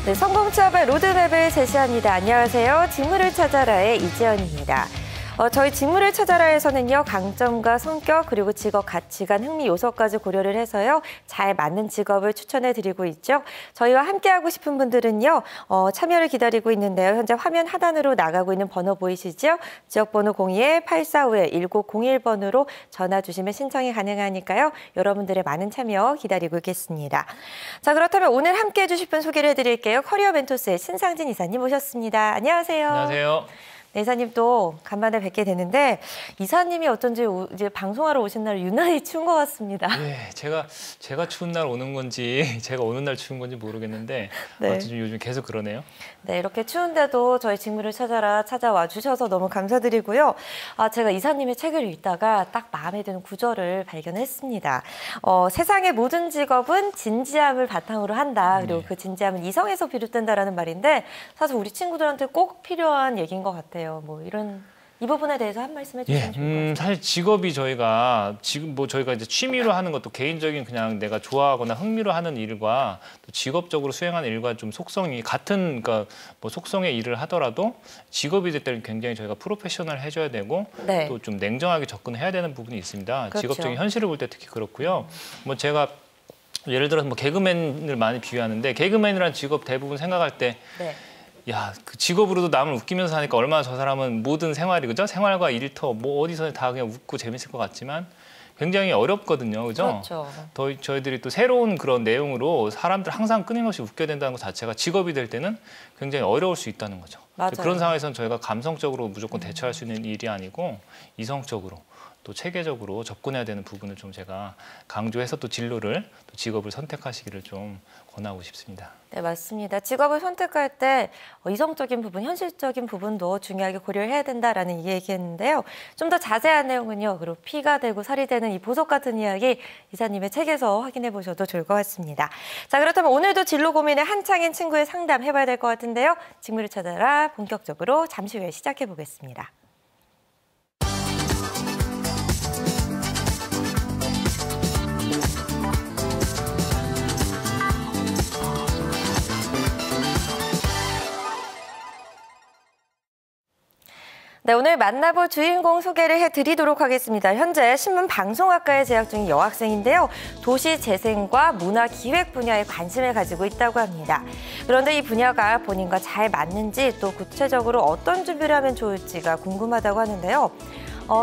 네, 성공 취업의 로드맵을 제시합니다. 안녕하세요. 직무를 찾아라의 이지연입니다. 저희 직무를 찾아라에서는요, 강점과 성격 그리고 직업 가치관, 흥미 요소까지 고려를 해서요, 잘 맞는 직업을 추천해드리고 있죠. 저희와 함께하고 싶은 분들은요, 참여를 기다리고 있는데요. 현재 화면 하단으로 나가고 있는 번호 보이시죠? 지역번호 02-845-1901번으로 전화 주시면 신청이 가능하니까요. 여러분들의 많은 참여 기다리고 있겠습니다. 자, 그렇다면 오늘 함께해 주실 분 소개를 해드릴게요. 커리어 멘토스의 신상진 이사님 모셨습니다. 안녕하세요. 안녕하세요. 네, 이사님 또 간만에 뵙게 되는데 이사님이 어쩐지 이제 방송하러 오신 날 유난히 추운 것 같습니다. 네, 제가 추운 날 오는 건지 제가 오는 날 추운 건지 모르겠는데 네. 어쨌든 요즘 계속 그러네요. 네, 이렇게 추운데도 저희 직무를 찾아와 주셔서 너무 감사드리고요. 제가 이사님의 책을 읽다가 딱 마음에 드는 구절을 발견했습니다. 세상의 모든 직업은 진지함을 바탕으로 한다. 그리고 그 진지함은 이성에서 비롯된다라는 말인데 사실 우리 친구들한테 꼭 필요한 얘기인 것 같아요. 이 부분에 대해서 한 말씀 해주시면 좋을 것 같아요. 사실 직업이 저희가 이제 취미로 하는 것도 개인적인 그냥 내가 좋아하거나 흥미로 하는 일과 또 직업적으로 수행하는 일과 좀 속성이 같은, 그러니까 뭐 속성의 일을 하더라도 직업이 될 때는 굉장히 저희가 프로페셔널 해줘야 되고 네. 또 좀 냉정하게 접근해야 되는 부분이 있습니다. 그렇죠. 직업적인 현실을 볼 때 특히 그렇고요. 뭐 제가 예를 들어서 뭐 개그맨을 많이 비유하는데 개그맨이라는 직업 대부분 생각할 때. 네. 야, 그 직업으로도 남을 웃기면서 사니까 얼마나 저 사람은 모든 생활이, 그죠? 생활과 일터, 뭐 어디서 다 그냥 웃고 재밌을 것 같지만 굉장히 어렵거든요, 그죠? 그렇죠. 저희들이 또 새로운 그런 내용으로 사람들 항상 끊임없이 웃겨야 된다는 것 자체가 직업이 될 때는 굉장히 어려울 수 있다는 거죠. 맞아요. 그런 상황에서는 저희가 감성적으로 무조건 대처할 수 있는 일이 아니고 이성적으로 또 체계적으로 접근해야 되는 부분을 좀 제가 강조해서 또 진로를, 또 직업을 선택하시기를 좀 권하고 싶습니다. 네, 맞습니다. 직업을 선택할 때 이성적인 부분, 현실적인 부분도 중요하게 고려해야 된다라는 이 얘기했는데요. 좀 더 자세한 내용은요. 그리고 피가 되고 살이 되는 이 보석 같은 이야기 이사님의 책에서 확인해 보셔도 좋을 것 같습니다. 자, 그렇다면 오늘도 진로 고민에 한창인 친구의 상담 해봐야 될 것 같은데요. 직무를 찾아라 본격적으로 잠시 후에 시작해 보겠습니다. 네, 오늘 만나볼 주인공 소개를 해드리도록 하겠습니다. 현재 신문방송학과에 재학 중인 여학생인데요. 도시재생과 문화기획 분야에 관심을 가지고 있다고 합니다. 그런데 이 분야가 본인과 잘 맞는지 또 구체적으로 어떤 준비를 하면 좋을지가 궁금하다고 하는데요.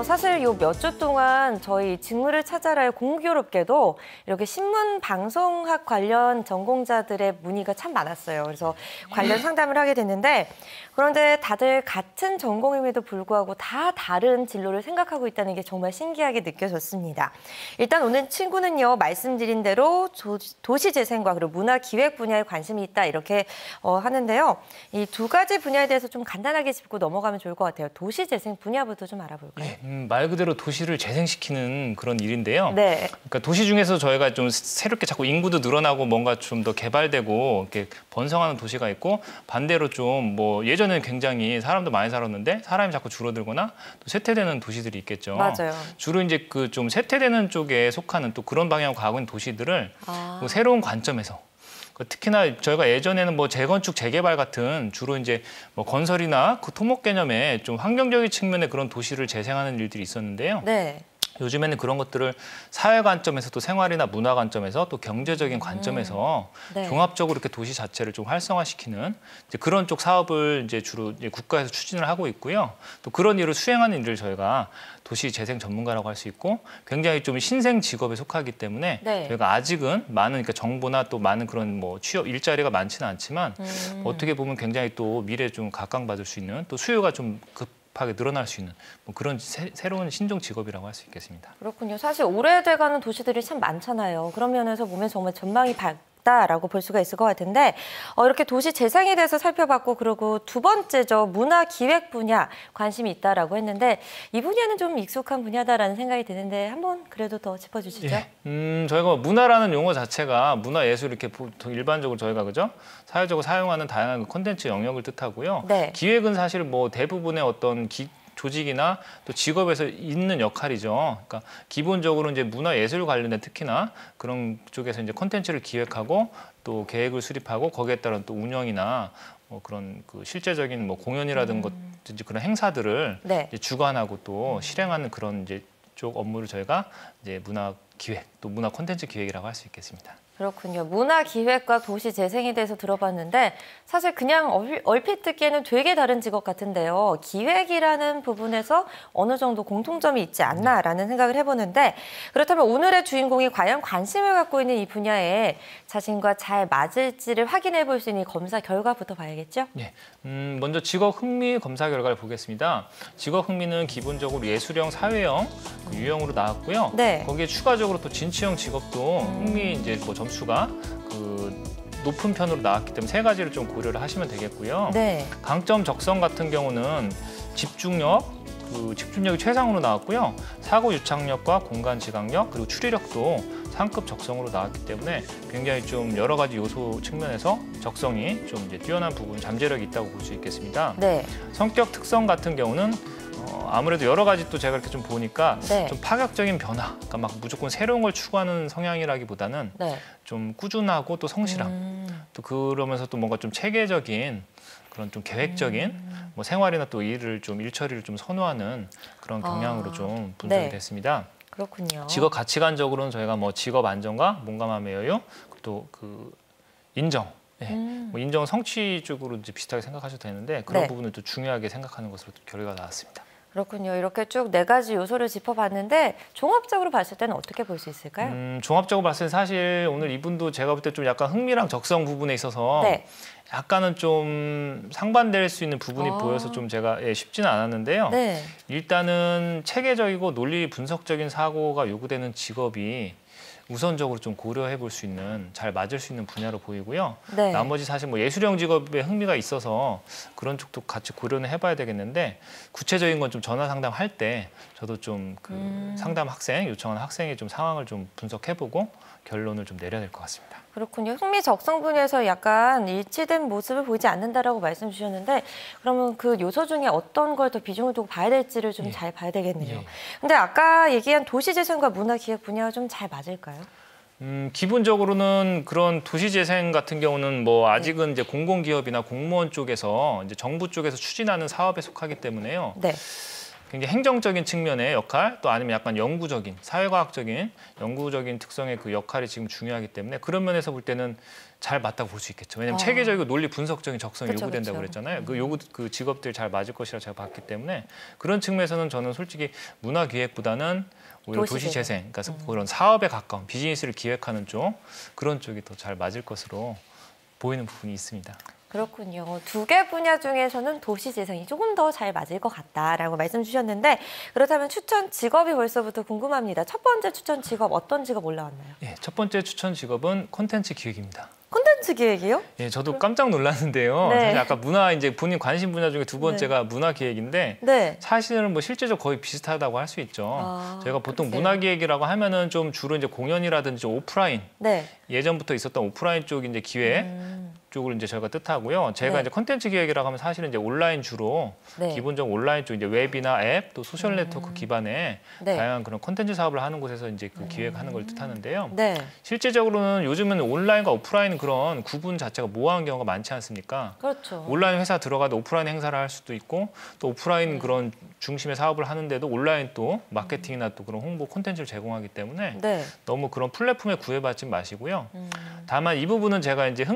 사실 요 몇 주 동안 저희 직무를 찾아라의 공교롭게도 이렇게 신문방송학 관련 전공자들의 문의가 참 많았어요. 그래서 관련 상담을 하게 됐는데 그런데 다들 같은 전공임에도 불구하고 다 다른 진로를 생각하고 있다는 게 정말 신기하게 느껴졌습니다. 일단 오늘 친구는요, 말씀드린 대로 도시재생과 그리고 문화기획 분야에 관심이 있다 이렇게 하는데요. 이 두 가지 분야에 대해서 좀 간단하게 짚고 넘어가면 좋을 것 같아요. 도시재생 분야부터 좀 알아볼까요? 말 그대로 도시를 재생시키는 그런 일인데요. 네. 그러니까 도시 중에서 저희가 좀 새롭게 자꾸 인구도 늘어나고 뭔가 좀 더 개발되고 이렇게 번성하는 도시가 있고 반대로 좀 뭐 예전에는 굉장히 사람도 많이 살았는데 사람이 자꾸 줄어들거나 또 쇠퇴되는 도시들이 있겠죠. 맞아요. 주로 이제 그 좀 쇠퇴되는 쪽에 속하는 또 그런 방향으로 가고 있는 도시들을 뭐 새로운 관점에서 특히나 저희가 예전에는 뭐 재건축, 재개발 같은 주로 이제 뭐 건설이나 그 토목 개념의 좀 환경적인 측면의 그런 도시를 재생하는 일들이 있었는데요. 네. 요즘에는 그런 것들을 사회 관점에서 또 생활이나 문화 관점에서 또 경제적인 관점에서 네. 종합적으로 이렇게 도시 자체를 좀 활성화시키는 이제 그런 쪽 사업을 이제 주로 이제 국가에서 추진을 하고 있고요. 또 그런 일을 수행하는 일을 저희가 도시 재생 전문가라고 할 수 있고 굉장히 좀 신생 직업에 속하기 때문에 네. 저희가 아직은 많은 그러니까 정보나 또 많은 그런 뭐 취업 일자리가 많지는 않지만 어떻게 보면 굉장히 또 미래에 좀 각광받을 수 있는 또 수요가 좀 급하게 늘어날 수 있는 뭐 그런 새로운 신종 직업이라고 할 수 있겠습니다. 그렇군요. 사실 오래돼가는 도시들이 참 많잖아요. 그런 면에서 보면 정말 전망이 밝다라고 볼 수가 있을 것 같은데 이렇게 도시 재생에 대해서 살펴봤고 그리고 두 번째죠. 문화기획 분야 관심이 있다라고 했는데 이 분야는 좀 익숙한 분야다라는 생각이 드는데 한번 그래도 더 짚어주시죠. 예. 저희가 문화라는 용어 자체가 문화예술 이렇게 보통 일반적으로 저희가 그죠? 사회적으로 사용하는 다양한 콘텐츠 영역을 뜻하고요. 네. 기획은 사실 뭐 대부분의 어떤 조직이나 또 직업에서 있는 역할이죠. 그러니까 기본적으로 이제 문화예술 관련된 특히나 그런 쪽에서 이제 콘텐츠를 기획하고 또 계획을 수립하고 거기에 따른 또 운영이나 뭐 그런 그 실제적인 뭐 공연이라든가 그런 행사들을 네. 이제 주관하고 또 실행하는 그런 이제 쪽 업무를 저희가 이제 문화 기획 또 문화 콘텐츠 기획이라고 할 수 있겠습니다. 그렇군요. 문화기획과 도시재생에 대해서 들어봤는데 사실 그냥 얼핏 듣기에는 되게 다른 직업 같은데요. 기획이라는 부분에서 어느 정도 공통점이 있지 않나라는 생각을 해보는데 그렇다면 오늘의 주인공이 과연 관심을 갖고 있는 이 분야에 자신과 잘 맞을지를 확인해 볼 수 있는 검사 결과부터 봐야겠죠? 네, 먼저 직업 흥미 검사 결과를 보겠습니다. 직업 흥미는 기본적으로 예술형, 사회형, 그 유형으로 나왔고요. 네. 거기에 추가적으로 또 진취형 직업도 흥미 이제 뭐 점수가 그 높은 편으로 나왔기 때문에 세 가지를 좀 고려를 하시면 되겠고요. 네. 강점 적성 같은 경우는 집중력이 최상으로 나왔고요. 사고 유착력과 공간 지각력 그리고 추리력도 상급 적성으로 나왔기 때문에 굉장히 좀 여러 가지 요소 측면에서 적성이 좀 이제 뛰어난 부분, 잠재력이 있다고 볼 수 있겠습니다. 네. 성격 특성 같은 경우는 아무래도 여러 가지 또 제가 이렇게 좀 보니까 네. 좀 파격적인 변화, 그러니까 막 무조건 새로운 걸 추구하는 성향이라기보다는 네. 좀 꾸준하고 또 성실함, 또 그러면서 또 뭔가 좀 체계적인 그런 좀 계획적인 뭐 생활이나 또 일을 좀 일처리를 좀 선호하는 그런 경향으로 좀 분석이 네. 됐습니다. 그렇군요. 직업 가치관적으로는 저희가 뭐 직업 안정과 몸감함의 여유, 또 그 인정. 네. 뭐 인정은 성취 쪽으로 이제 비슷하게 생각하셔도 되는데 그런 네. 부분을 또 중요하게 생각하는 것으로 또 결과가 나왔습니다. 그렇군요. 이렇게 쭉 4가지 요소를 짚어봤는데 종합적으로 봤을 때는 어떻게 볼 수 있을까요? 종합적으로 봤을 때 사실 오늘 이분도 제가 볼 때 좀 약간 흥미랑 적성 부분에 있어서 네. 약간은 좀 상반될 수 있는 부분이 보여서 좀 제가 쉽지는 않았는데요. 네. 일단은 체계적이고 논리 분석적인 사고가 요구되는 직업이 우선적으로 좀 고려해 볼 수 있는 잘 맞을 수 있는 분야로 보이고요. 네. 나머지 사실 뭐 예술형 직업에 흥미가 있어서 그런 쪽도 같이 고려는 해봐야 되겠는데 구체적인 건 좀 전화 상담할 때 저도 좀 그 상담 학생 요청하는 학생의 좀 상황을 좀 분석해보고 결론을 좀 내려야 될 것 같습니다. 그렇군요. 흥미 적성 분야에서 약간 일치된 모습을 보이지 않는다라고 말씀 주셨는데 그러면 그 요소 중에 어떤 걸 더 비중을 두고 봐야 될지를 좀 잘 봐야 되겠네요. 근데 아까 얘기한 도시재생과 문화기획 분야가 좀 잘 맞을까요? 기본적으로는 그런 도시재생 같은 경우는 뭐 아직은 이제 공공기업이나 공무원 쪽에서 이제 정부 쪽에서 추진하는 사업에 속하기 때문에요. 네. 굉장히 행정적인 측면의 역할 또 아니면 약간 연구적인 사회과학적인 연구적인 특성의 그 역할이 지금 중요하기 때문에 그런 면에서 볼 때는 잘 맞다고 볼 수 있겠죠. 왜냐하면 체계적이고 논리 분석적인 적성이 그쵸, 요구된다고 그쵸. 그랬잖아요. 그 직업들 잘 맞을 것이라 제가 봤기 때문에 그런 측면에서는 저는 솔직히 문화기획보다는 오히려 도시재생, 그러니까 그런 사업에 가까운 비즈니스를 기획하는 쪽 그런 쪽이 더 잘 맞을 것으로 보이는 부분이 있습니다. 그렇군요. 2개 분야 중에서는 도시재생이 조금 더 잘 맞을 것 같다라고 말씀 주셨는데 그렇다면 추천 직업이 벌써부터 궁금합니다. 첫 번째 추천 직업 어떤 직업 올라왔나요? 예, 첫 번째 추천 직업은 콘텐츠 기획입니다. 콘텐츠 기획이요? 예, 저도 깜짝 놀랐는데요. 네. 사실 아까 문화 이제 본인 관심 분야 중에 두 번째가 문화 기획인데 네. 사실은 뭐 실제적으로 거의 비슷하다고 할 수 있죠. 저희가 보통 글쎄요. 문화 기획이라고 하면은 좀 주로 이제 공연이라든지 오프라인 네. 예전부터 있었던 오프라인 쪽 이제 기획 쪽을 이제 저희가 뜻하고요. 제가 네. 이제 콘텐츠 기획이라고 하면 사실은 이제 온라인 주로 네. 기본적으로 온라인 쪽 이제 웹이나 앱 또 소셜 네트워크 기반의 네. 다양한 그런 콘텐츠 사업을 하는 곳에서 이제 그 기획하는 걸 뜻하는데요. 네. 실제적으로는 요즘은 온라인과 오프라인 그런 구분 자체가 모호한 경우가 많지 않습니까? 그렇죠. 온라인 회사 들어가도 오프라인 행사를 할 수도 있고 또 오프라인 그런 중심의 사업을 하는데도 온라인 또 마케팅이나 또 그런 홍보 콘텐츠를 제공하기 때문에 네. 너무 그런 플랫폼에 구애받지 마시고요. 다만 이 부분은 제가 이제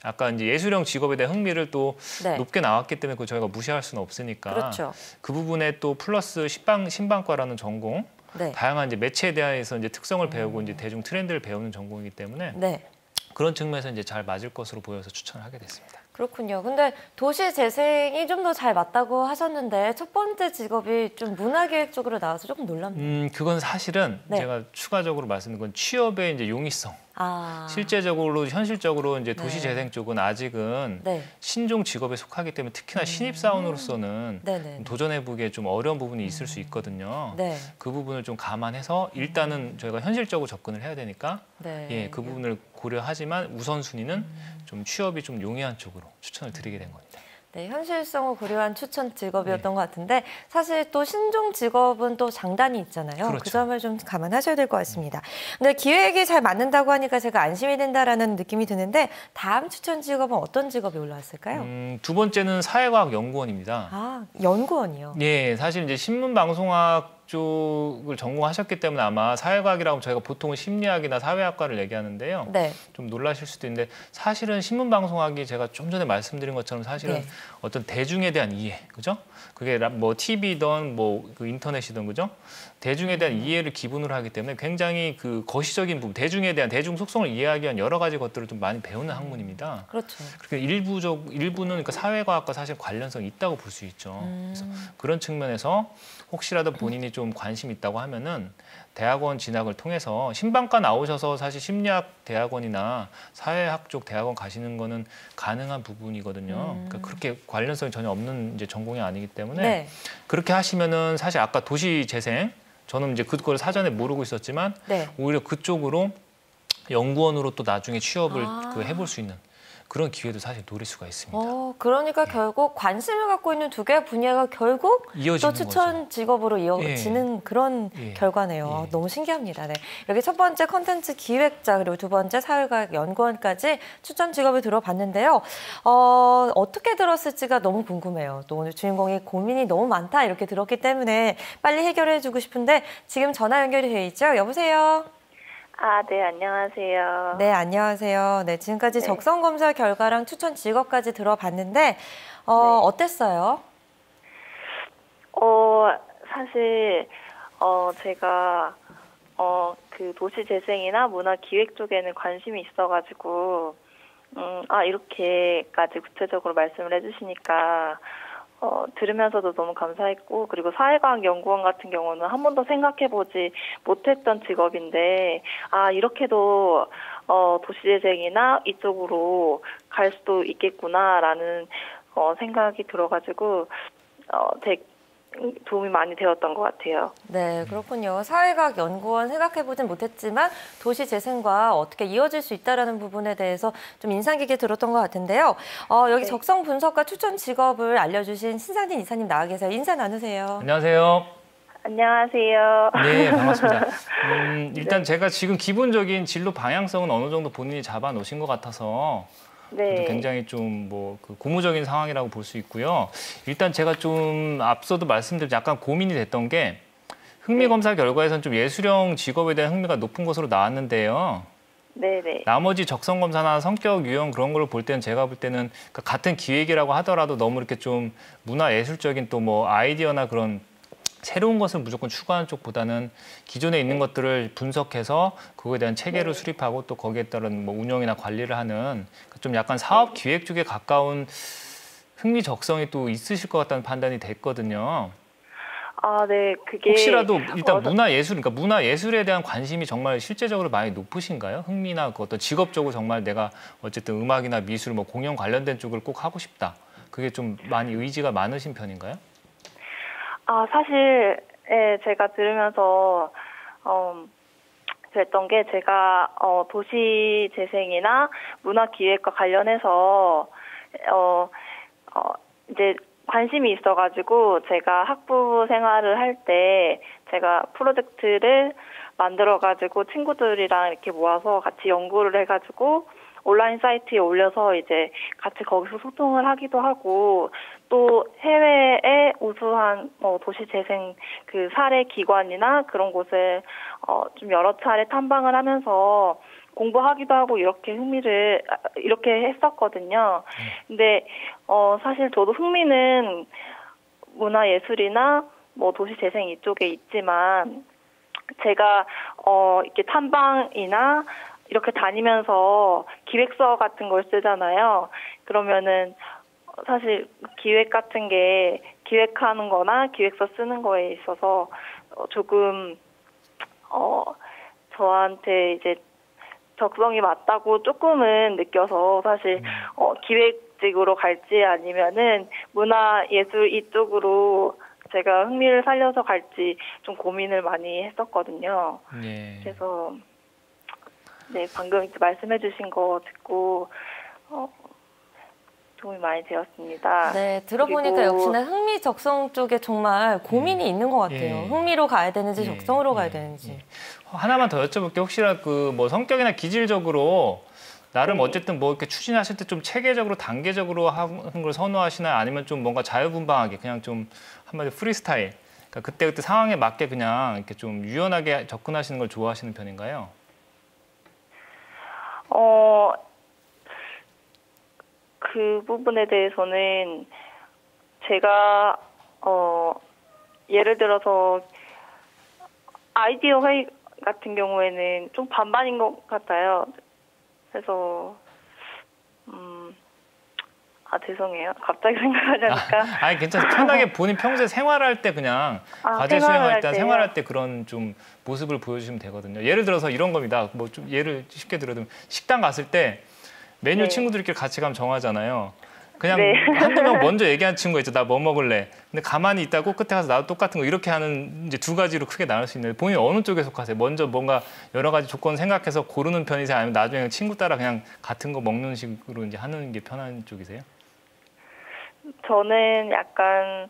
아까 이제 예술형 직업에 대한 흥미를 또 네. 높게 나왔기 때문에 그걸 저희가 무시할 수는 없으니까 그렇죠. 그 부분에 또 플러스 신방과라는 전공 네. 다양한 이제 매체에 대해서 이제 특성을 배우고 이제 대중 트렌드를 배우는 전공이기 때문에 네. 그런 측면에서 이제 잘 맞을 것으로 보여서 추천을 하게 됐습니다. 그렇군요. 근데 도시재생이 좀 더 잘 맞다고 하셨는데 첫 번째 직업이 좀 문화기획 쪽으로 나와서 조금 놀랍네요. 그건 사실은 네. 제가 추가적으로 말씀드린 건 취업의 이제 용이성. 아. 실제적으로 현실적으로 이제 도시재생 쪽은 아직은 네. 신종 직업에 속하기 때문에 특히나 신입사원으로서는 네네. 도전해보기에 좀 어려운 부분이 있을 수 있거든요. 네. 그 부분을 좀 감안해서 일단은 저희가 현실적으로 접근을 해야 되니까 네. 예, 그 부분을 고려하지만 우선순위는 좀 취업이 좀 용이한 쪽으로 추천을 드리게 된 겁니다. 네, 현실성을 고려한 추천 직업이었던 것 같은데 사실 또 신종 직업은 또 장단이 있잖아요. 그렇죠. 그 점을 좀 감안하셔야 될 것 같습니다. 근데 기획이 잘 맞는다고 하니까 제가 안심이 된다라는 느낌이 드는데 다음 추천 직업은 어떤 직업이 올라왔을까요? 두 번째는 사회과학 연구원입니다. 아, 연구원이요. 예, 사실 이제 신문방송학 쪽을 전공하셨기 때문에 아마 사회과학이라고 하면 저희가 보통은 심리학이나 사회학과를 얘기하는데요. 네. 좀 놀라실 수도 있는데 사실은 신문방송학이 제가 좀 전에 말씀드린 것처럼 사실은 네. 어떤 대중에 대한 이해, 그죠? 그게 뭐 TV든 뭐 그 인터넷이든 그죠? 대중에 대한 이해를 기본으로 하기 때문에 굉장히 그 거시적인 부분, 대중에 대한 대중 속성을 이해하기 위한 여러 가지 것들을 좀 많이 배우는 학문입니다. 그렇죠. 그러니까 일부는 그러니까 사회과학과 사실 관련성이 있다고 볼 수 있죠. 그래서 그런 측면에서 혹시라도 본인이 좀 관심 있다고 하면은 대학원 진학을 통해서 신방과 나오셔서 사실 심리학 대학원이나 사회학 쪽 대학원 가시는 거는 가능한 부분이거든요. 그러니까 그렇게 관련성이 전혀 없는 이제 전공이 아니기 때문에 네. 그렇게 하시면은 사실 아까 도시재생 저는 이제 그걸 사전에 모르고 있었지만 네. 오히려 그쪽으로 연구원으로 또 나중에 취업을 그 해볼 수 있는 그런 기회도 사실 노릴 수가 있습니다. 그러니까 결국 관심을 갖고 있는 두 개의 분야가 결국 이어지는 또 추천 거죠. 직업으로 이어지는 그런 결과네요. 너무 신기합니다. 네. 여기 첫 번째 컨텐츠 기획자 그리고 두 번째 사회과학 연구원까지 추천 직업을 들어봤는데요. 어떻게 들었을지가 너무 궁금해요. 또 오늘 주인공이 고민이 너무 많다 이렇게 들었기 때문에 빨리 해결해주고 싶은데 지금 전화 연결이 돼 있죠? 여보세요? 아, 네, 안녕하세요. 네, 안녕하세요. 네, 지금까지 적성 검사 결과랑 추천 직업까지 들어봤는데 어땠어요? 사실 제가 그 도시재생이나 문화기획 쪽에는 관심이 있어가지고 이렇게까지 구체적으로 말씀을 해주시니까 들으면서도 너무 감사했고, 그리고 사회과학 연구원 같은 경우는 한 번도 생각해보지 못했던 직업인데, 이렇게도 도시재생이나 이쪽으로 갈 수도 있겠구나라는 생각이 들어가지고 되게 도움이 많이 되었던 것 같아요. 네, 그렇군요. 사회과학 연구원 생각해보진 못했지만 도시재생과 어떻게 이어질 수 있다는 부분에 대해서 좀 인상 깊게 들었던 것 같은데요. 여기 적성 분석과 추천 직업을 알려주신 신상진 이사님 나와 계세요. 인사 나누세요. 안녕하세요. 안녕하세요. 네, 반갑습니다. 일단 제가 지금 기본적인 진로 방향성은 어느 정도 본인이 잡아놓으신 것 같아서 굉장히 좀 뭐 그 고무적인 상황이라고 볼 수 있고요. 일단 제가 좀 앞서도 말씀드린 약간 고민이 됐던 게 흥미검사 결과에서는 좀 예술형 직업에 대한 흥미가 높은 것으로 나왔는데요. 네네. 나머지 적성검사나 성격 유형 그런 걸 볼 때는 제가 볼 때는 같은 기획이라고 하더라도 너무 이렇게 좀 문화예술적인 또 뭐 아이디어나 그런 새로운 것을 무조건 추구하는 쪽보다는 기존에 있는 것들을 분석해서 그거에 대한 체계를 수립하고 또 거기에 따른 뭐 운영이나 관리를 하는 좀 약간 사업 기획 쪽에 가까운 흥미 적성이 또 있으실 것 같다는 판단이 됐거든요. 네, 그게 혹시라도 일단 문화예술, 그러니까 문화예술에 대한 관심이 정말 실제적으로 많이 높으신가요? 흥미나 그 어떤 직업적으로 정말 내가 어쨌든 음악이나 미술, 뭐 공연 관련된 쪽을 꼭 하고 싶다. 그게 좀 많이 의지가 많으신 편인가요? 사실 제가 들으면서 그랬던 게 제가 도시재생이나 문화기획과 관련해서 이제 관심이 있어가지고 제가 학부 생활을 할 때 제가 프로젝트를 만들어가지고 친구들이랑 이렇게 모아서 같이 연구를 해가지고 온라인 사이트에 올려서 이제 같이 거기서 소통을 하기도 하고 또 해외의 우수한 도시재생 그 사례 기관이나 그런 곳을 좀 여러 차례 탐방을 하면서 공부하기도 하고 이렇게 했었거든요. 근데 사실 저도 흥미는 문화예술이나 뭐 도시재생 이쪽에 있지만 제가 이렇게 탐방이나 이렇게 다니면서 기획서 같은 걸 쓰잖아요. 그러면은 사실 기획 같은 게 기획하는 거나 기획서 쓰는 거에 있어서 조금 저한테 이제 적성이 맞다고 조금은 느껴서 사실 기획직으로 갈지 아니면은 문화예술 이쪽으로 제가 흥미를 살려서 갈지 좀 고민을 많이 했었거든요. 네. 그래서 네, 방금 말씀해주신 거 듣고 도움이 많이 되었습니다. 네, 들어보니까 그리고 역시나 흥미 적성 쪽에 정말 고민이 있는 것 같아요. 예. 흥미로 가야 되는지 예. 적성으로 가야 예. 되는지. 예. 하나만 더 여쭤볼게요. 혹시나 그 뭐 성격이나 기질적으로 나름 네. 어쨌든 뭐 이렇게 추진하실 때 좀 체계적으로 단계적으로 하는 걸 선호하시나요? 아니면 좀 뭔가 자유분방하게 그냥 좀 한마디로 프리스타일. 그러니까 그때그때 상황에 맞게 그냥 이렇게 좀 유연하게 접근하시는 걸 좋아하시는 편인가요? 그 부분에 대해서는 제가 예를 들어서 아이디어 회의 같은 경우에는 좀 반반인 것 같아요. 그래서 죄송해요. 갑자기 생각하려니까. 아니 괜찮아요. 편하게 본인 평소에 생활할 때 그냥 과제 수행할 때, 생활할 때 그런 좀 모습을 보여주시면 되거든요. 예를 들어서 이런 겁니다. 뭐 좀 예를 쉽게 들어도 식당 갔을 때 메뉴 네. 친구들끼리 같이 가면 정하잖아요. 그냥 네. 한두 명 먼저 얘기한 친구가 있죠. 나 뭐 먹을래. 근데 가만히 있다고 끝에 가서 나도 똑같은 거 이렇게 하는 이제 두 가지로 크게 나눌 수 있는데 본인 어느 쪽에 속하세요? 먼저 뭔가 여러 가지 조건 생각해서 고르는 편이세요? 아니면 나중에 친구 따라 그냥 같은 거 먹는 식으로 이제 하는 게 편한 쪽이세요? 저는 약간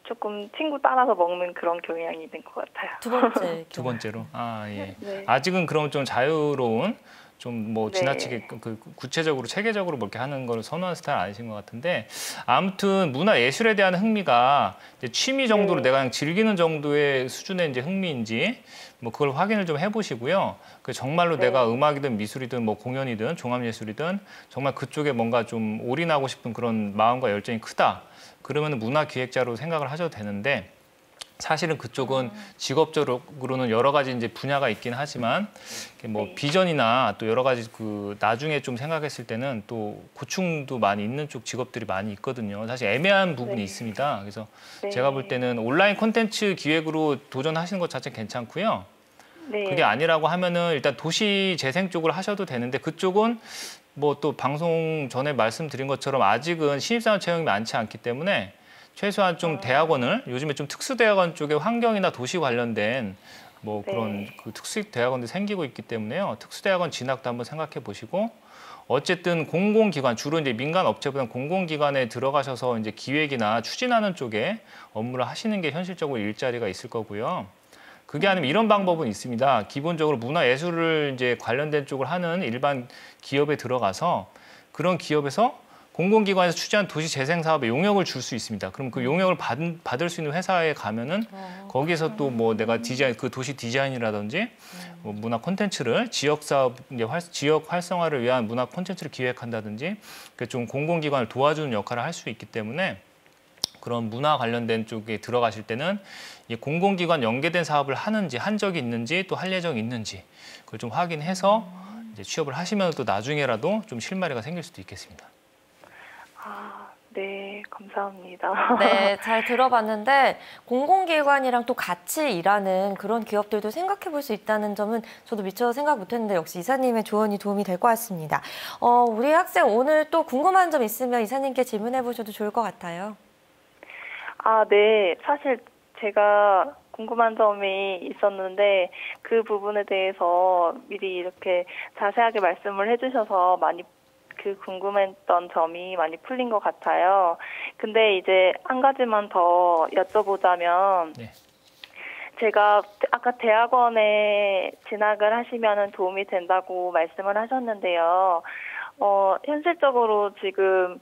조금 친구 따라서 먹는 그런 경향이 있는 것 같아요. 두 번째. 두 번째로. 예. 네. 아직은 그럼 좀 자유로운 좀 뭐 네. 지나치게 그 구체적으로 체계적으로 뭐 이렇게 하는 걸 선호하는 스타일 아니신 것 같은데 아무튼 문화 예술에 대한 흥미가 이제 취미 정도로 네. 내가 그냥 즐기는 정도의 수준의 이제 흥미인지 뭐 그걸 확인을 좀 해보시고요. 그 정말로 네. 내가 음악이든 미술이든 뭐 공연이든 종합예술이든 정말 그쪽에 뭔가 좀 올인하고 싶은 그런 마음과 열정이 크다. 그러면 문화 기획자로 생각을 하셔도 되는데. 사실은 그쪽은 직업적으로는 여러 가지 이제 분야가 있긴 하지만 뭐 네. 비전이나 또 여러 가지 그 나중에 좀 생각했을 때는 또 고충도 많이 있는 쪽 직업들이 많이 있거든요. 사실 애매한 부분이 네. 있습니다. 그래서 네. 제가 볼 때는 온라인 콘텐츠 기획으로 도전하시는 것 자체 괜찮고요. 네. 그게 아니라고 하면은 일단 도시 재생 쪽을 하셔도 되는데 그쪽은 뭐 또 방송 전에 말씀드린 것처럼 아직은 신입사원 채용이 많지 않기 때문에 최소한 좀 대학원을 요즘에 좀 특수대학원 쪽에 환경이나 도시 관련된 뭐 그런 네. 그 특수대학원들이 생기고 있기 때문에요. 특수대학원 진학도 한번 생각해 보시고 어쨌든 공공기관 주로 이제 민간 업체보다는 공공기관에 들어가셔서 이제 기획이나 추진하는 쪽에 업무를 하시는 게 현실적으로 일자리가 있을 거고요. 그게 아니면 이런 방법은 있습니다. 기본적으로 문화예술을 이제 관련된 쪽을 하는 일반 기업에 들어가서 그런 기업에서 공공기관에서 추진한 도시재생 사업에 용역을 줄 수 있습니다. 그럼 그 용역을 받을 수 있는 회사에 가면은 거기서 또 뭐 내가 디자인, 그 도시 디자인이라든지 뭐 문화 콘텐츠를 지역 사업, 이제 지역 활성화를 위한 문화 콘텐츠를 기획한다든지 그 좀 공공기관을 도와주는 역할을 할 수 있기 때문에 그런 문화 관련된 쪽에 들어가실 때는 이 공공기관 연계된 사업을 하는지 한 적이 있는지 또 할 예정이 있는지 그걸 좀 확인해서 이제 취업을 하시면 또 나중에라도 좀 실마리가 생길 수도 있겠습니다. 네, 감사합니다. 네, 잘 들어봤는데 공공기관이랑 또 같이 일하는 그런 기업들도 생각해 볼 수 있다는 점은 저도 미처 생각 못했는데 역시 이사님의 조언이 도움이 될 것 같습니다. 우리 학생 오늘 또 궁금한 점 있으면 이사님께 질문해 보셔도 좋을 것 같아요. 네. 사실 제가 궁금한 점이 있었는데 그 부분에 대해서 미리 이렇게 자세하게 말씀을 해주셔서 많이 그 궁금했던 점이 많이 풀린 것 같아요. 근데 이제 한 가지만 더 여쭤보자면 네. 제가 아까 대학원에 진학을 하시면 도움이 된다고 말씀을 하셨는데요. 현실적으로 지금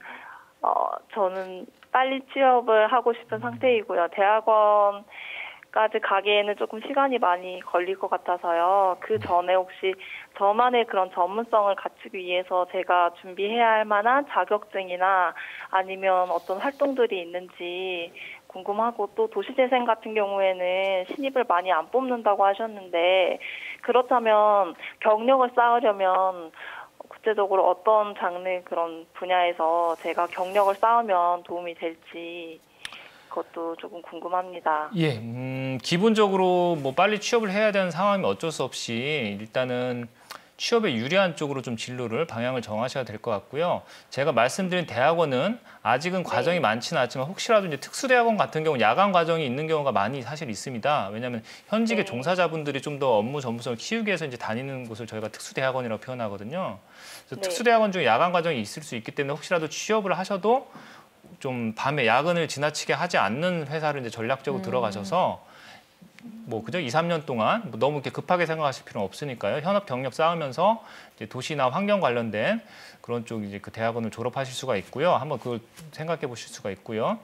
저는 빨리 취업을 하고 싶은 상태이고요. 대학원까지 가기에는 조금 시간이 많이 걸릴 것 같아서요. 그 전에 혹시 저만의 그런 전문성을 갖추기 위해서 제가 준비해야 할 만한 자격증이나 아니면 어떤 활동들이 있는지 궁금하고 또 도시재생 같은 경우에는 신입을 많이 안 뽑는다고 하셨는데 그렇다면 경력을 쌓으려면 구체적으로 어떤 장르 그런 분야에서 제가 경력을 쌓으면 도움이 될지 그것도 조금 궁금합니다. 예, 기본적으로 뭐 빨리 취업을 해야 되는 상황이면 어쩔 수 없이 일단은 취업에 유리한 쪽으로 좀 진로를 방향을 정하셔야 될 것 같고요. 제가 말씀드린 대학원은 아직은 과정이 많지는 않지만 혹시라도 이제 특수대학원 같은 경우 야간 과정이 있는 경우가 많이 사실 있습니다. 왜냐하면 현직의 종사자분들이 좀 더 업무 전문성을 키우기 위해서 이제 다니는 곳을 저희가 특수대학원이라고 표현하거든요. 그래서 특수대학원 중에 야간 과정이 있을 수 있기 때문에 혹시라도 취업을 하셔도 좀 밤에 야근을 지나치게 하지 않는 회사를 이제 전략적으로 들어가셔서 뭐 그죠? 2, 3년 동안 뭐 너무 이렇게 급하게 생각하실 필요는 없으니까요. 현업 경력 쌓으면서 이제 도시나 환경 관련된 그런 쪽 이제 그 대학원을 졸업하실 수가 있고요. 한번 그걸 생각해 보실 수가 있고요.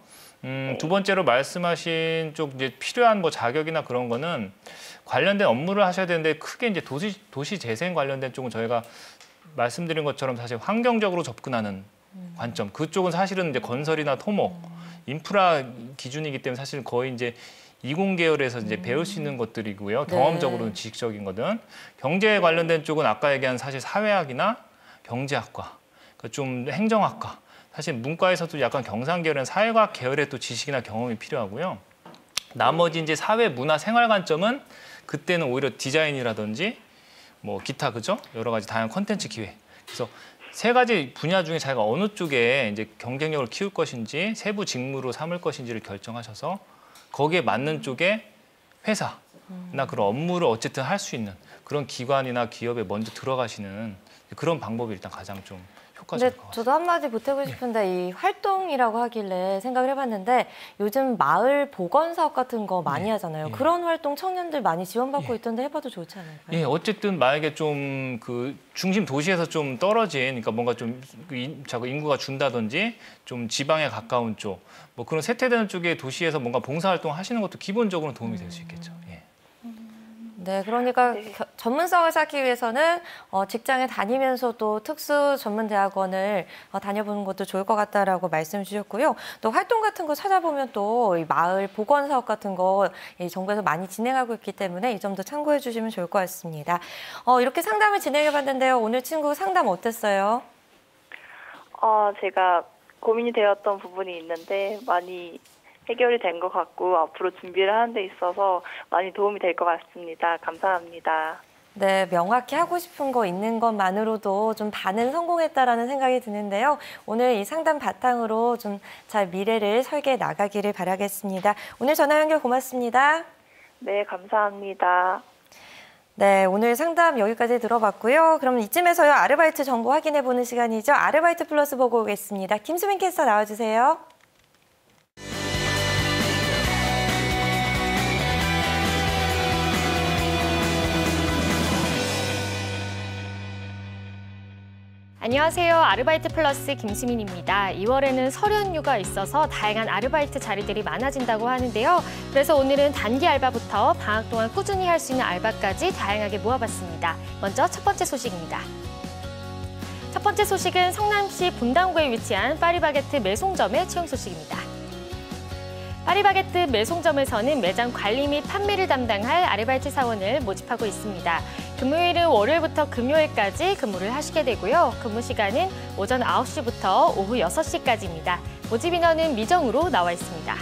두 번째로 말씀하신 쪽 이제 필요한 뭐 자격이나 그런 거는 관련된 업무를 하셔야 되는데 크게 이제 도시 재생 관련된 쪽은 저희가 말씀드린 것처럼 사실 환경적으로 접근하는 관점. 그쪽은 사실은 이제 건설이나 토목, 인프라 기준이기 때문에 사실 거의 이제 이공 계열에서 이제 배울 수 있는 것들이고요. 경험적으로는 지식적인 거든. 경제에 관련된 쪽은 아까 얘기한 사실 사회학이나 경제학과, 그러니까 좀 행정학과. 사실 문과에서도 약간 경상 계열은 사회과학 계열의 또 지식이나 경험이 필요하고요. 나머지 이제 사회, 문화, 생활 관점은 그때는 오히려 디자인이라든지 뭐 기타 그죠? 여러 가지 다양한 콘텐츠 기획. 그래서 세 가지 분야 중에 자기가 어느 쪽에 이제 경쟁력을 키울 것인지 세부 직무로 삼을 것인지를 결정하셔서 거기에 맞는 쪽에 회사나 그런 업무를 어쨌든 할 수 있는 그런 기관이나 기업에 먼저 들어가시는 그런 방법이 일단 가장 좀 효과적일 것 같아요. 저도 한마디 보태고 싶은데 이 활동이라고 하길래 생각을 해봤는데 요즘 마을 보건 사업 같은 거 많이 하잖아요. 그런 활동 청년들 많이 지원받고 있던데 해봐도 좋지 않을까요? 예, 어쨌든 만약에 좀 그 중심 도시에서 좀 떨어진, 그러니까 뭔가 좀 인구가 준다든지 좀 지방에 가까운 쪽, 뭐 그런 세태되는 쪽의 도시에서 뭔가 봉사활동 하시는 것도 기본적으로 도움이 될 수 있겠죠. 예. 네, 그러니까 전문성을 쌓기 위해서는 직장에 다니면서도 특수 전문대학원을 다녀보는 것도 좋을 것 같다라고 말씀 주셨고요. 또 활동 같은 거 찾아보면 또 이 마을 보건 사업 같은 거 이 정부에서 많이 진행하고 있기 때문에 이 점도 참고해 주시면 좋을 것 같습니다. 이렇게 상담을 진행해 봤는데요. 오늘 친구 상담 어땠어요? 제가 고민이 되었던 부분이 있는데 많이 해결이 된 것 같고 앞으로 준비를 하는 데 있어서 많이 도움이 될 것 같습니다. 감사합니다. 네, 명확히 하고 싶은 거 있는 것만으로도 좀 반은 성공했다라는 생각이 드는데요. 오늘 이 상담 바탕으로 좀 잘 미래를 설계해 나가기를 바라겠습니다. 오늘 전화 연결 고맙습니다. 네, 감사합니다. 네, 오늘 상담 여기까지 들어봤고요. 그럼 이쯤에서요 아르바이트 정보 확인해보는 시간이죠. 아르바이트 플러스 보고 오겠습니다. 김수민 캐스터 나와주세요. 안녕하세요. 아르바이트 플러스 김수민입니다. 2월에는 설 연휴가 있어서 다양한 아르바이트 자리들이 많아진다고 하는데요. 그래서 오늘은 단기 알바부터 방학 동안 꾸준히 할 수 있는 알바까지 다양하게 모아봤습니다. 먼저 첫 번째 소식입니다. 첫 번째 소식은 성남시 분당구에 위치한 파리바게뜨 매송점의 채용 소식입니다. 파리바게뜨 매송점에서는 매장 관리 및 판매를 담당할 아르바이트 사원을 모집하고 있습니다. 근무일은 월요일부터 금요일까지 근무를 하시게 되고요. 근무 시간은 오전 9시부터 오후 6시까지입니다. 모집 인원은 미정으로 나와 있습니다.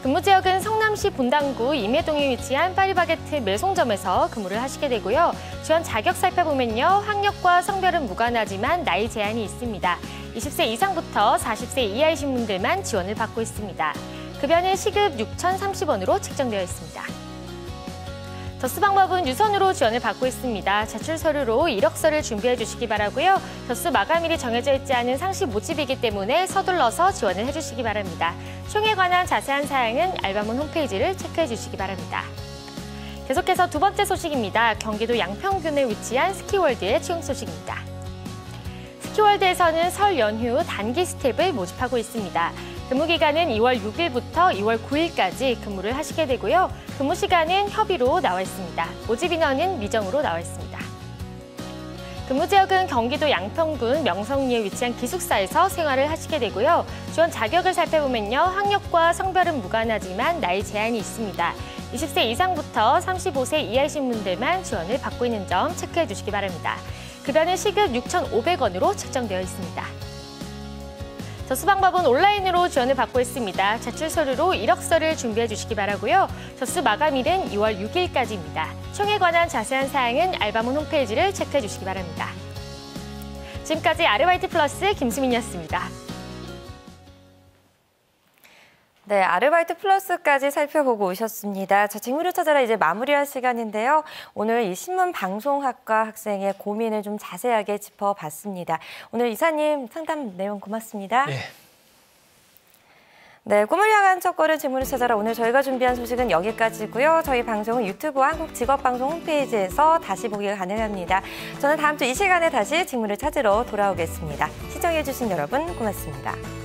근무 지역은 성남시 분당구 임해동에 위치한 파리바게뜨 매송점에서 근무를 하시게 되고요. 지원 자격 살펴보면요. 학력과 성별은 무관하지만 나이 제한이 있습니다. 20세 이상부터 40세 이하이신 분들만 지원을 받고 있습니다. 급여는 시급 6,030원으로 책정되어 있습니다. 접수 방법은 유선으로 지원을 받고 있습니다. 제출 서류로 이력서를 준비해 주시기 바라고요. 접수 마감일이 정해져 있지 않은 상시 모집이기 때문에 서둘러서 지원을 해주시기 바랍니다. 채용에 관한 자세한 사항은 알바몬 홈페이지를 체크해 주시기 바랍니다. 계속해서 두 번째 소식입니다. 경기도 양평군에 위치한 스키월드의 채용 소식입니다. 스키월드에서는 설 연휴 단기 스텝을 모집하고 있습니다. 근무 기간은 2월 6일부터 2월 9일까지 근무를 하시게 되고요. 근무 시간은 협의로 나와 있습니다. 모집 인원은 미정으로 나와 있습니다. 근무 지역은 경기도 양평군 명성리에 위치한 기숙사에서 생활을 하시게 되고요. 지원 자격을 살펴보면요. 학력과 성별은 무관하지만 나이 제한이 있습니다. 20세 이상부터 35세 이하이신 분들만 지원을 받고 있는 점 체크해 주시기 바랍니다. 급여는 시급 6,500원으로 책정되어 있습니다. 접수 방법은 온라인으로 지원을 받고 있습니다. 제출 서류로 이력서를 준비해 주시기 바라고요. 접수 마감일은 2월 6일까지입니다. 시험에 관한 자세한 사항은 알바몬 홈페이지를 체크해 주시기 바랍니다. 지금까지 아르바이트 플러스 김수민이었습니다. 네, 아르바이트 플러스까지 살펴보고 오셨습니다. 자, 직무를 찾아라 이제 마무리할 시간인데요. 오늘 이 신문방송학과 학생의 고민을 좀 자세하게 짚어봤습니다. 오늘 이사님 상담 내용 고맙습니다. 예. 네, 꿈을 향한 첫걸음 직무를 찾아라. 오늘 저희가 준비한 소식은 여기까지고요. 저희 방송은 유튜브와 한국직업방송 홈페이지에서 다시 보기가 가능합니다. 저는 다음 주 이 시간에 다시 직무를 찾으러 돌아오겠습니다. 시청해주신 여러분 고맙습니다.